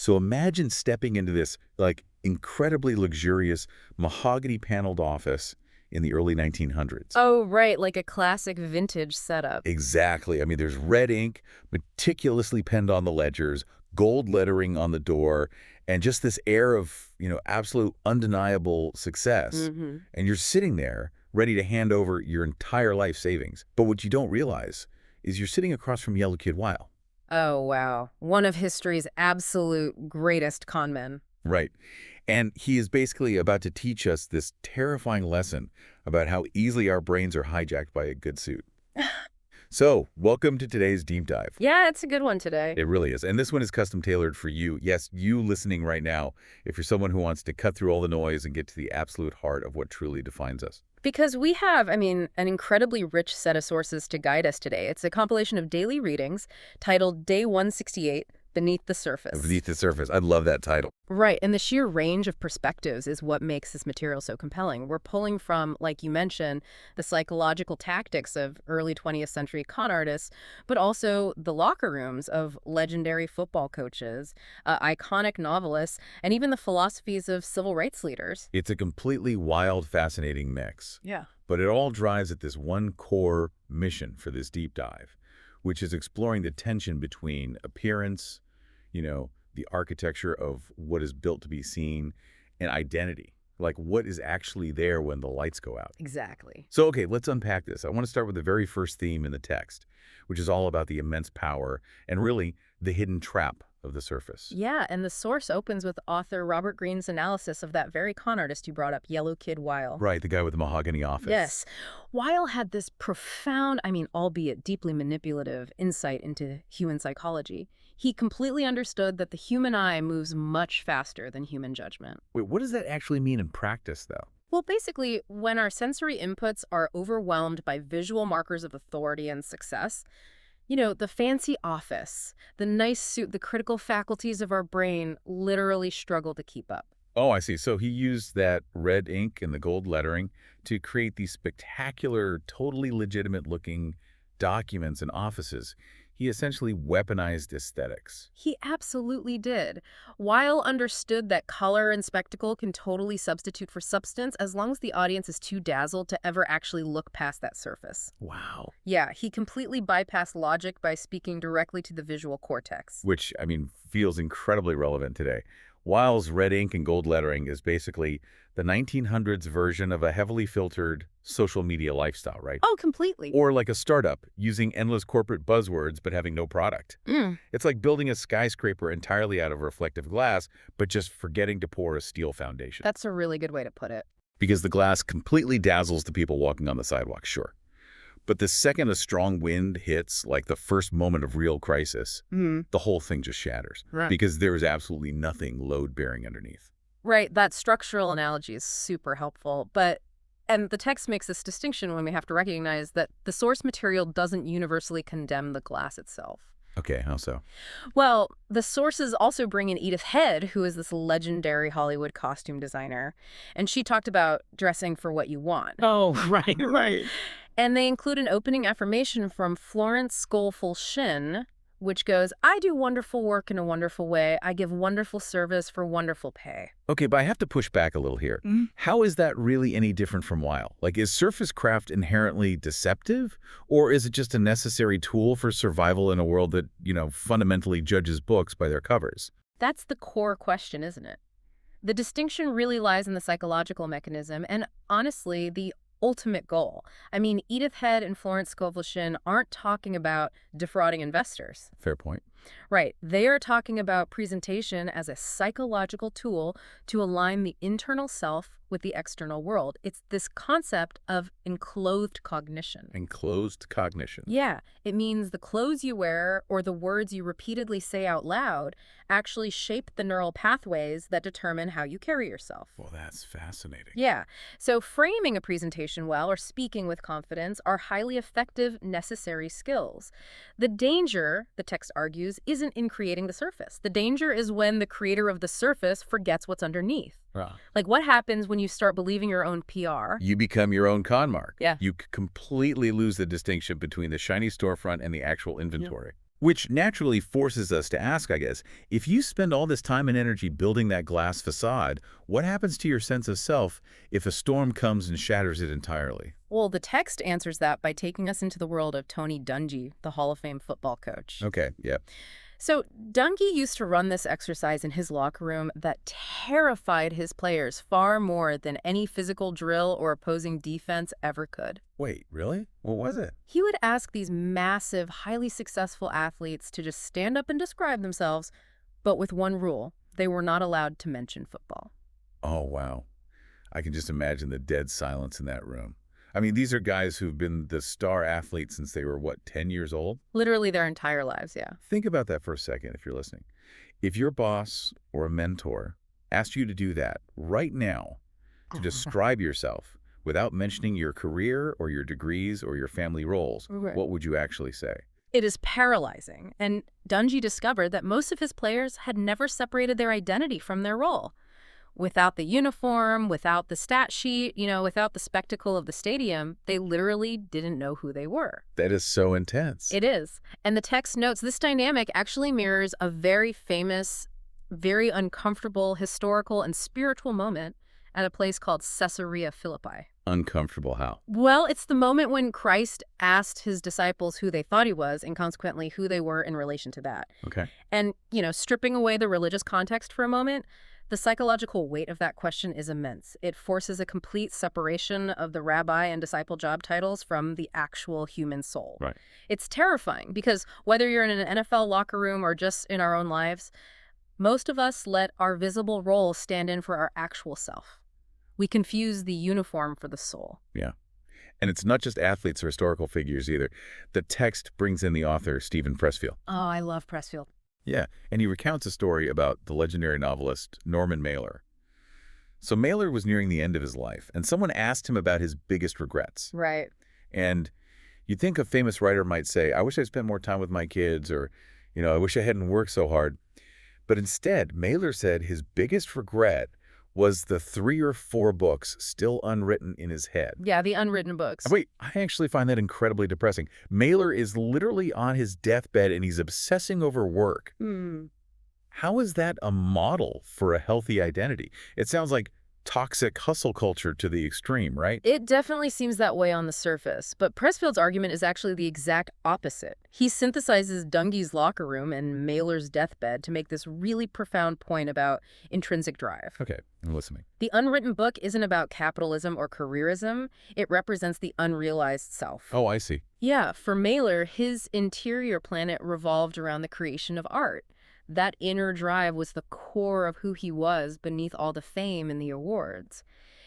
So imagine stepping into this, like, incredibly luxurious mahogany-paneled office in the early 1900s. Oh, right, like a classic vintage setup. Exactly. I mean, there's red ink, meticulously penned on the ledgers, gold lettering on the door, and just this air of, absolute undeniable success. Hmm. And you're sitting there ready to hand over your entire life savings. But what you don't realize is you're sitting across from Yellow Kid Weil. Oh, wow. One of history's absolute greatest con men. Right. And he is basically about to teach us this terrifying lesson about how easily our brains are hijacked by a good suit. So, welcome to today's deep dive. Yeah, it's a good one today. It really is. And this one is custom tailored for you. Yes, you listening right now, if you're someone who wants to cut through all the noise and get to the absolute heart of what truly defines us. Because we have, an incredibly rich set of sources to guide us today. It's a compilation of daily readings titled Day 168, Beneath the Surface. Beneath the Surface. I love that title. Right, and the sheer range of perspectives is what makes this material so compelling. We're pulling from, like you mentioned, the psychological tactics of early 20th century con artists, but also the locker rooms of legendary football coaches, iconic novelists, and even the philosophies of civil rights leaders. It's a completely wild, fascinating mix. Yeah. But it all drives at this one core mission for this deep dive, which is exploring the tension between appearance, the architecture of what is built to be seen, and identity. Like what is actually there when the lights go out. Exactly. So, okay, let's unpack this. I want to start with the very first theme in the text, which is all about the immense power and really the hidden trap of the surface. Yeah, and the source opens with author Robert Greene's analysis of that very con artist you brought up, Yellow Kid Weil. Right, the guy with the mahogany office. Yes. Weil had this profound, albeit deeply manipulative, insight into human psychology. He completely understood that the human eye moves much faster than human judgment. Wait, what does that actually mean in practice, though? Well, basically, when our sensory inputs are overwhelmed by visual markers of authority and success, the fancy office, the nice suit, the critical faculties of our brain literally struggle to keep up. Oh, I see. So he used that red ink and the gold lettering to create these spectacular, totally legitimate-looking documents and offices. He essentially weaponized aesthetics. He absolutely did. Weil understood that color and spectacle can totally substitute for substance as long as the audience is too dazzled to ever actually look past that surface. Wow. Yeah, he completely bypassed logic by speaking directly to the visual cortex. Which, feels incredibly relevant today. Weil's red ink and gold lettering is basically the 1900s version of a heavily filtered social media lifestyle, right? Oh, completely. Or like a startup using endless corporate buzzwords but having no product. It's like building a skyscraper entirely out of reflective glass, but just forgetting to pour a steel foundation. That's a really good way to put it. Because the glass completely dazzles the people walking on the sidewalk, sure. But the second a strong wind hits, like the first moment of real crisis, the whole thing just shatters. Right. Because there is absolutely nothing load-bearing underneath. Right, that structural analogy is super helpful, and the text makes this distinction when we have to recognize that the source material doesn't universally condemn the glass itself. Okay, how so? Well, the sources also bring in Edith Head, who is this legendary Hollywood costume designer, and she talked about dressing for what you want. Oh, right, right. And they include an opening affirmation from Florence Scovel Shinn, which goes, "I do wonderful work in a wonderful way. I give wonderful service for wonderful pay." Okay, but I have to push back a little here. How is that really any different from Weil? Like, is surface craft inherently deceptive? Or is it just a necessary tool for survival in a world that, fundamentally judges books by their covers? That's the core question, isn't it? The distinction really lies in the psychological mechanism and, honestly, the ultimate goal. Edith Head and Florence Scovel Shinn aren't talking about defrauding investors. Fair point. Right. They are talking about presentation as a psychological tool to align the internal self with the external world. It's this concept of enclothed cognition. Enclosed cognition. Yeah, it means the clothes you wear or the words you repeatedly say out loud actually shape the neural pathways that determine how you carry yourself. Well, that's fascinating. Yeah, so framing a presentation well or speaking with confidence are highly effective, necessary skills. The danger, the text argues, isn't in creating the surface. The danger is when the creator of the surface forgets what's underneath. Right. Like what happens when you start believing your own PR? You become your own con mark. Yeah. You completely lose the distinction between the shiny storefront and the actual inventory. Which naturally forces us to ask, I guess, if you spend all this time and energy building that glass facade, what happens to your sense of self if a storm comes and shatters it entirely? Well, the text answers that by taking us into the world of Tony Dungy, the Hall of Fame football coach. Okay, yeah. So Dungy used to run this exercise in his locker room that terrified his players far more than any physical drill or opposing defense ever could. Wait, really? What was it? He would ask these massive, highly successful athletes to just stand up and describe themselves, but with one rule: they were not allowed to mention football. Oh, wow. I can just imagine the dead silence in that room. I mean, these are guys who've been the star athletes since they were, what, 10 years old? Literally their entire lives, yeah. Think about that for a second if you're listening. If your boss or a mentor asked you to do that right now, to describe yourself without mentioning your career or your degrees or your family roles, Right. what would you actually say? It is paralyzing, and Dungy discovered that most of his players had never separated their identity from their role. Without the uniform, without the stat sheet, without the spectacle of the stadium, they literally didn't know who they were. That is so intense. It is. And the text notes this dynamic actually mirrors a very famous, very uncomfortable historical and spiritual moment at a place called Caesarea Philippi. Uncomfortable how? Well, it's the moment when Christ asked his disciples who they thought he was and consequently who they were in relation to that. Okay. And, stripping away the religious context for a moment, the psychological weight of that question is immense. It forces a complete separation of the rabbi and disciple job titles from the actual human soul. Right. It's terrifying because whether you're in an NFL locker room or just in our own lives, most of us let our visible role stand in for our actual self. We confuse the uniform for the soul. Yeah. And it's not just athletes or historical figures either. The text brings in the author, Stephen Pressfield. Oh, I love Pressfield. Yeah, and he recounts a story about the legendary novelist Norman Mailer. So Mailer was nearing the end of his life, and someone asked him about his biggest regrets. Right. And you'd think a famous writer might say, I wish I spent more time with my kids, or, I wish I hadn't worked so hard. But instead, Mailer said his biggest regret was the 3 or 4 books still unwritten in his head. Yeah, the unwritten books. Wait, I actually find that incredibly depressing. Mailer is literally on his deathbed and he's obsessing over work. How is that a model for a healthy identity? It sounds like toxic hustle culture to the extreme, right? It definitely seems that way on the surface, but Pressfield's argument is actually the exact opposite. He synthesizes Dungy's locker room and Mailer's deathbed to make this really profound point about intrinsic drive. Okay, I'm listening. The unwritten book isn't about capitalism or careerism. It represents the unrealized self. Oh, I see. Yeah, for Mailer, his interior planet revolved around the creation of art. That inner drive was the core of who he was beneath all the fame and the awards.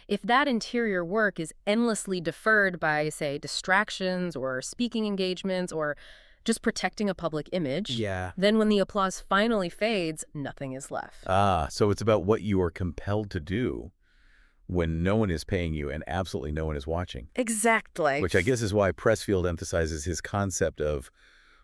If that interior work is endlessly deferred by, say, distractions or speaking engagements or just protecting a public image, then when the applause finally fades, nothing is left. Ah, so it's about what you are compelled to do when no one is paying you and absolutely no one is watching. Exactly. Which I guess is why Pressfield emphasizes his concept of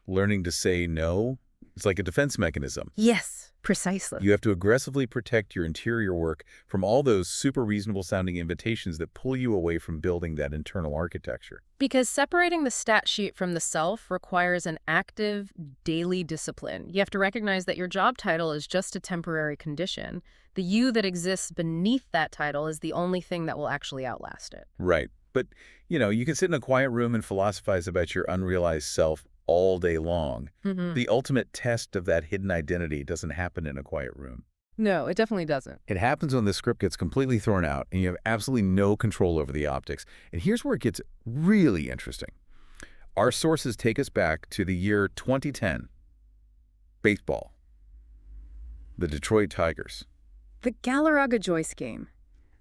learning to say no. It's like a defense mechanism. Yes, precisely. You have to aggressively protect your interior work from all those super reasonable sounding invitations that pull you away from building that internal architecture. Because separating the stat sheet from the self requires an active, daily discipline. You have to recognize that your job title is just a temporary condition. The you that exists beneath that title is the only thing that will actually outlast it. Right. But, you can sit in a quiet room and philosophize about your unrealized self all day long. The ultimate test of that hidden identity doesn't happen in a quiet room. No, it definitely doesn't. It happens when the script gets completely thrown out and you have absolutely no control over the optics. And here's where it gets really interesting. Our sources take us back to the year 2010. Baseball. The Detroit Tigers. The Galarraga-Joyce game.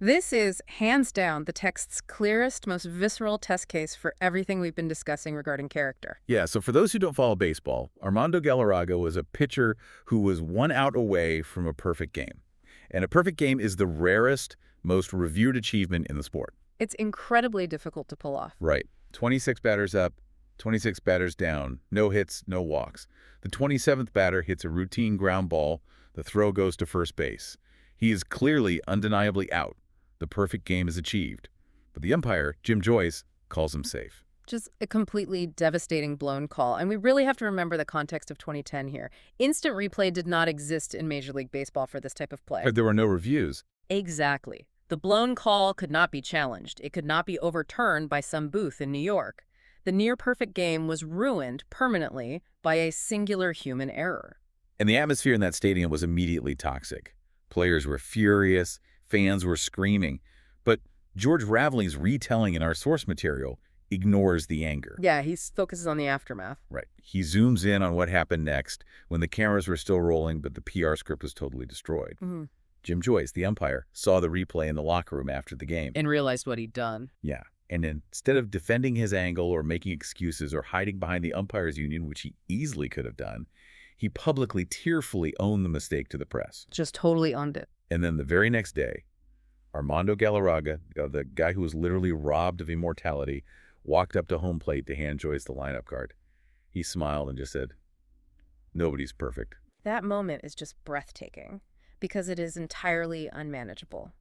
This is, hands down, the text's clearest, most visceral test case for everything we've been discussing regarding character. Yeah, so for those who don't follow baseball, Armando Galarraga was a pitcher who was 1 out away from a perfect game. And a perfect game is the rarest, most revered achievement in the sport. It's incredibly difficult to pull off. Right. 26 batters up, 26 batters down, no hits, no walks. The 27th batter hits a routine ground ball. The throw goes to first base. He is clearly, undeniably out. The perfect game is achieved. But the umpire, Jim Joyce, calls him safe. Just a completely devastating blown call. And we really have to remember the context of 2010 here. Instant replay did not exist in Major League Baseball for this type of play. There were no reviews. Exactly. The blown call could not be challenged. It could not be overturned by some booth in New York. The near-perfect game was ruined permanently by a singular human error. And the atmosphere in that stadium was immediately toxic. Players were furious, fans were screaming. But George Raveling's retelling in our source material ignores the anger. Yeah, he focuses on the aftermath. Right. He zooms in on what happened next when the cameras were still rolling, but the PR script was totally destroyed. Mm-hmm. Jim Joyce, the umpire, saw the replay in the locker room after the game. And realized what he'd done. Yeah. And instead of defending his angle or making excuses or hiding behind the umpires union, which he easily could have done, he publicly, tearfully owned the mistake to the press. Just totally owned it. And then the very next day, Armando Galarraga, the guy who was literally robbed of immortality, walked up to home plate to hand Joyce the lineup card. He smiled and just said, "Nobody's perfect." That moment is just breathtaking because it is entirely unmanageable.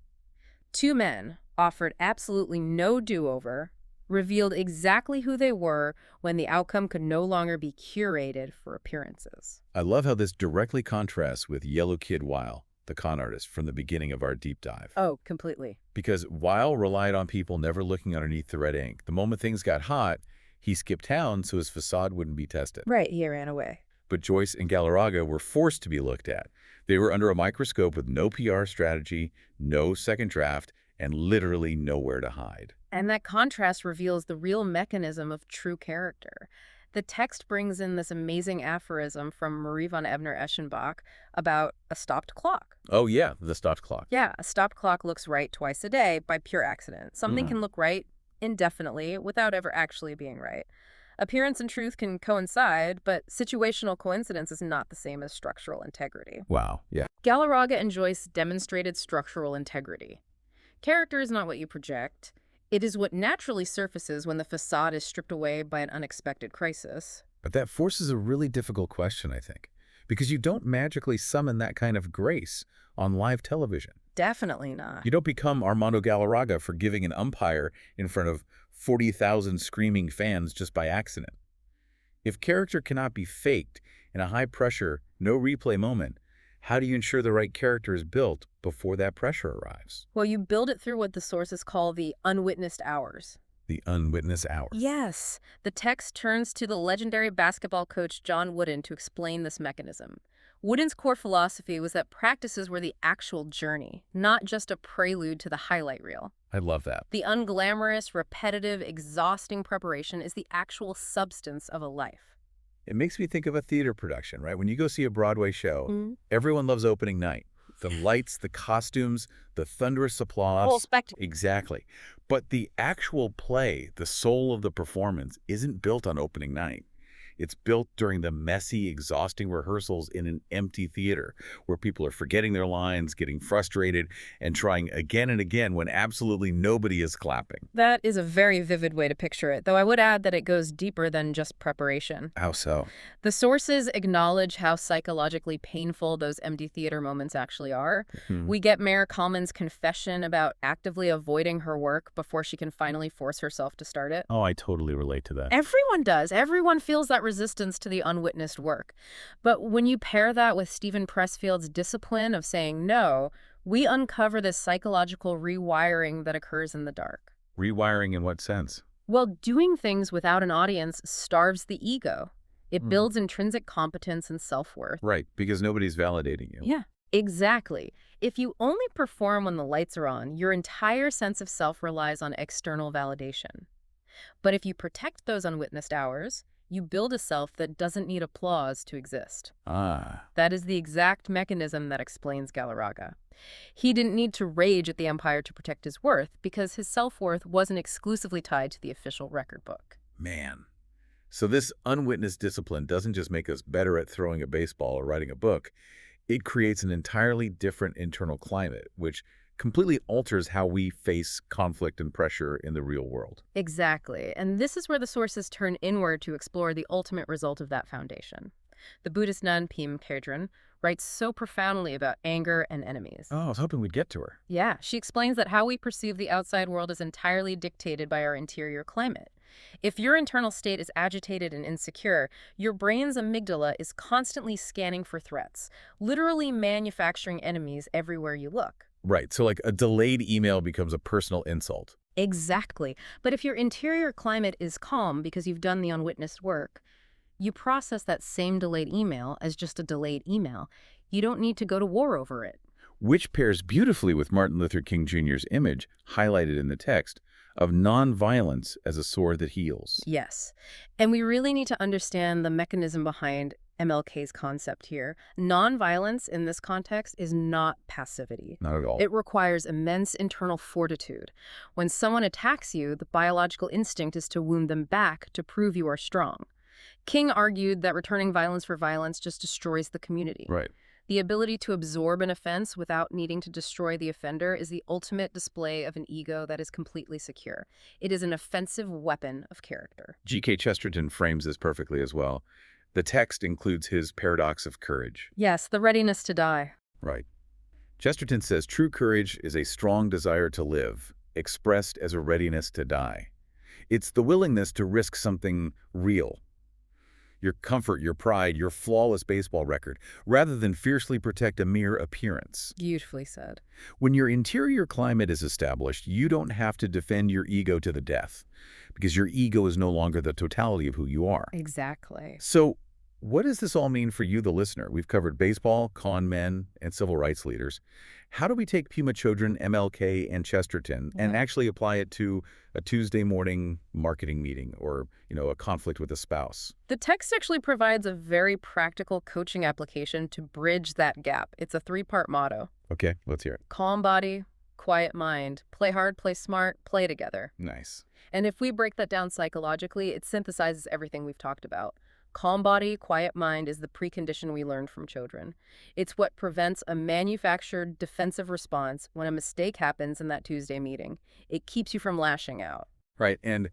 Two men offered absolutely no do-over, revealed exactly who they were when the outcome could no longer be curated for appearances. I love how this directly contrasts with Yellow Kid Weil, the con artist, from the beginning of our deep dive. Oh, completely. Because Weil relied on people never looking underneath the red ink. The moment things got hot, he skipped town so his facade wouldn't be tested. Right, he ran away. But Joyce and Galarraga were forced to be looked at. They were under a microscope with no PR strategy, no second draft, and literally nowhere to hide. And that contrast reveals the real mechanism of true character. The text brings in this amazing aphorism from Marie von Ebner-Eschenbach about a stopped clock. Oh yeah, the stopped clock. Yeah, a stopped clock looks right twice a day by pure accident. Something can look right indefinitely without ever actually being right. Appearance and truth can coincide, but situational coincidence is not the same as structural integrity. Wow, yeah. Galarraga and Joyce demonstrated structural integrity. Character is not what you project. It is what naturally surfaces when the facade is stripped away by an unexpected crisis. But that forces a really difficult question, I think, because you don't magically summon that kind of grace on live television. Definitely not. You don't become Armando Galarraga for giving an umpire in front of 40,000 screaming fans just by accident. If character cannot be faked in a high-pressure, no-replay moment, how do you ensure the right character is built before that pressure arrives? Well, you build it through what the sources call the unwitnessed hours. The unwitnessed hour. Yes. The text turns to the legendary basketball coach John Wooden to explain this mechanism. Wooden's core philosophy was that practices were the actual journey, not just a prelude to the highlight reel. I love that. The unglamorous, repetitive, exhausting preparation is the actual substance of a life. It makes me think of a theater production, right? When you go see a Broadway show, everyone loves opening night. The lights, the costumes, the thunderous applause. Whole spectacle. Exactly. But the actual play, the soul of the performance, isn't built on opening night. It's built during the messy, exhausting rehearsals in an empty theater where people are forgetting their lines, getting frustrated, and trying again and again when absolutely nobody is clapping. That is a very vivid way to picture it, though I would add that it goes deeper than just preparation. How so? The sources acknowledge how psychologically painful those empty theater moments actually are. We get Mayor Kalman's confession about actively avoiding her work before she can finally force herself to start it. Oh, I totally relate to that. Everyone does. Everyone feels that resistance to the unwitnessed work. But when you pair that with Stephen Pressfield's discipline of saying no, we uncover this psychological rewiring that occurs in the dark. Rewiring in what sense? Well, doing things without an audience starves the ego. It builds intrinsic competence and self-worth. Right, because nobody's validating you. Yeah, exactly. If you only perform when the lights are on, your entire sense of self relies on external validation. But if you protect those unwitnessed hours, you build a self that doesn't need applause to exist. Ah. That is the exact mechanism that explains Galarraga. He didn't need to rage at the Empire to protect his worth because his self-worth wasn't exclusively tied to the official record book. Man. So this unwitnessed discipline doesn't just make us better at throwing a baseball or writing a book. It creates an entirely different internal climate, which completely alters how we face conflict and pressure in the real world. Exactly. And this is where the sources turn inward to explore the ultimate result of that foundation. The Buddhist nun Pim Kadron writes so profoundly about anger and enemies. Oh, I was hoping we'd get to her. Yeah, she explains that how we perceive the outside world is entirely dictated by our interior climate. If your internal state is agitated and insecure, your brain's amygdala is constantly scanning for threats, literally manufacturing enemies everywhere you look. Right, so like a delayed email becomes a personal insult. Exactly. But if your interior climate is calm because you've done the unwitnessed work, you process that same delayed email as just a delayed email. You don't need to go to war over it. Which pairs beautifully with Martin Luther King Jr.'s image, highlighted in the text, of nonviolence as a sword that heals. Yes. And we really need to understand the mechanism behind MLK's concept here. Nonviolence in this context is not passivity. Not at all. It requires immense internal fortitude. When someone attacks you, the biological instinct is to wound them back to prove you are strong. King argued that returning violence for violence just destroys the community. Right. The ability to absorb an offense without needing to destroy the offender is the ultimate display of an ego that is completely secure. It is an offensive weapon of character. G.K. Chesterton frames this perfectly as well. The text includes his paradox of courage. Yes, the readiness to die. Right. Chesterton says true courage is a strong desire to live, expressed as a readiness to die. It's the willingness to risk something real. Your comfort, your pride, your flawless baseball record, rather than fiercely protect a mere appearance. Beautifully said. When your interior climate is established, you don't have to defend your ego to the death, because your ego is no longer the totality of who you are. Exactly. So, what does this all mean for you, the listener? We've covered baseball, con men, and civil rights leaders. How do we take Puma Chodron, MLK, and Chesterton and actually apply it to a Tuesday morning marketing meeting or, a conflict with a spouse? The text actually provides a very practical coaching application to bridge that gap. It's a 3-part motto. Okay, let's hear it. Calm body, quiet mind. Play hard, play smart, play together. Nice. And if we break that down psychologically, it synthesizes everything we've talked about. Calm body, quiet mind is the precondition we learned from Chodron. It's what prevents a manufactured defensive response when a mistake happens in that Tuesday meeting. It keeps you from lashing out. Right, and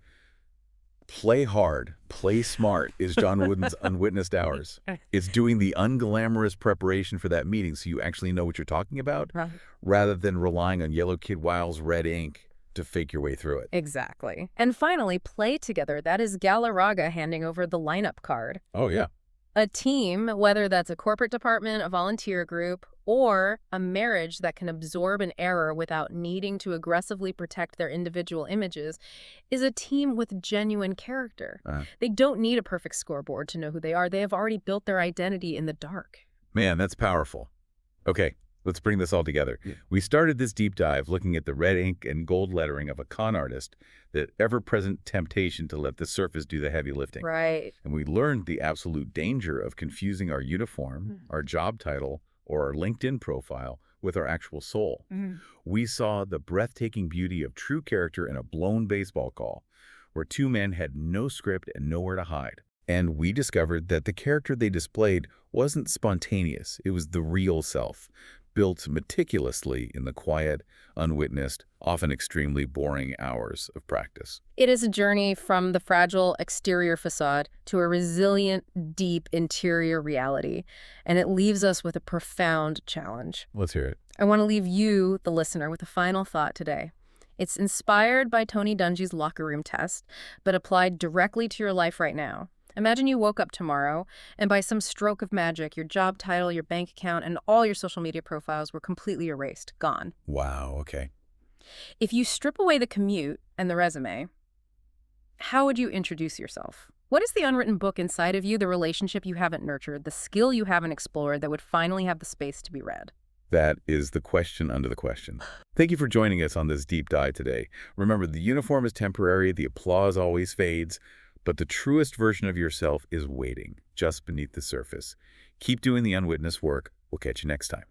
play hard, play smart is John Wooden's Unwitnessed Hours. It's doing the unglamorous preparation for that meeting so you actually know what you're talking about, rather than relying on Yellow Kid Wiles' red ink to fake your way through it. Exactly. And finally, play together. That is Galarraga handing over the lineup card. Oh, yeah. A team, whether that's a corporate department, a volunteer group, or a marriage that can absorb an error without needing to aggressively protect their individual images, is a team with genuine character. They don't need a perfect scoreboard to know who they are. They have already built their identity in the dark. Man, that's powerful. Okay, let's bring this all together. We started this deep dive looking at the red ink and gold lettering of a con artist, that ever-present temptation to let the surface do the heavy lifting. Right. And we learned the absolute danger of confusing our uniform, our job title, or our LinkedIn profile with our actual soul. We saw the breathtaking beauty of true character in a blown baseball call, where 2 men had no script and nowhere to hide. And we discovered that the character they displayed wasn't spontaneous. It was the real self, built meticulously in the quiet, unwitnessed, often extremely boring hours of practice. It is a journey from the fragile exterior facade to a resilient, deep interior reality, and it leaves us with a profound challenge. Let's hear it. I want to leave you, the listener, with a final thought today. It's inspired by Tony Dungy's locker room test, but applied directly to your life right now. Imagine you woke up tomorrow, and by some stroke of magic, your job title, your bank account, and all your social media profiles were completely erased, gone. Wow, okay. If you strip away the commute and the resume, how would you introduce yourself? What is the unwritten book inside of you, the relationship you haven't nurtured, the skill you haven't explored that would finally have the space to be read? That is the question under the question. Thank you for joining us on this deep dive today. Remember, the uniform is temporary, the applause always fades, but the truest version of yourself is waiting just beneath the surface. Keep doing the unwitnessed work. We'll catch you next time.